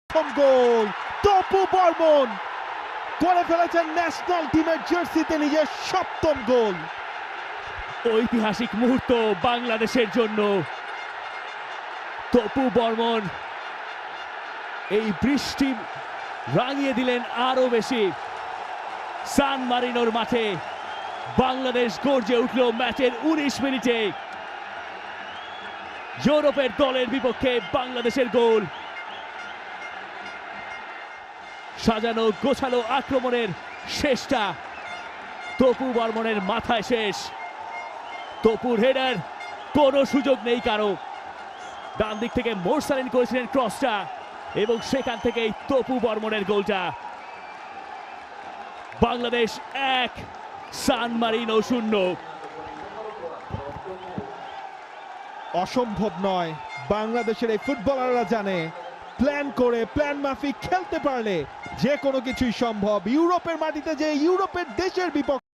প্রথম গোল তপু বর্মন করে ফেলেছেন ন্যাশনাল টিমের জার্সিতে নিজের সপ্তম গোল। ঐতিহাসিক মুহূর্ত বাংলাদেশের জন্য। তপু বর্মন এই বৃষ্টি রাঙিয়ে দিলেন আরো বেশি। সান মারিনোর মাঠে বাংলাদেশ গর্জে উঠল ম্যাচের 19 মিনিটে। ইউরোপের দলের বিপক্ষে বাংলাদেশের গোল। সাজানো গোছালো আক্রমণের শেষটা তপু বর্মনের মাথায় শেষ। তপুর হেডার, কোনো সুযোগ নেই কারো। ডান দিক থেকে মোরসালিন করেছিলেন ক্রসটা এবং সেখান থেকেই তপু বর্মনের গোলটা। বাংলাদেশ 1, সান মারিনো 0। অসম্ভব নয়, বাংলাদেশের এই ফুটবলাররা জানে প্ল্যান করে প্ল্যান মাফিক খেলতে পারলে যে কোনো কিছুই সম্ভব। ইউরোপের মাটিতে যে ইউরোপের দেশের বিপক্ষে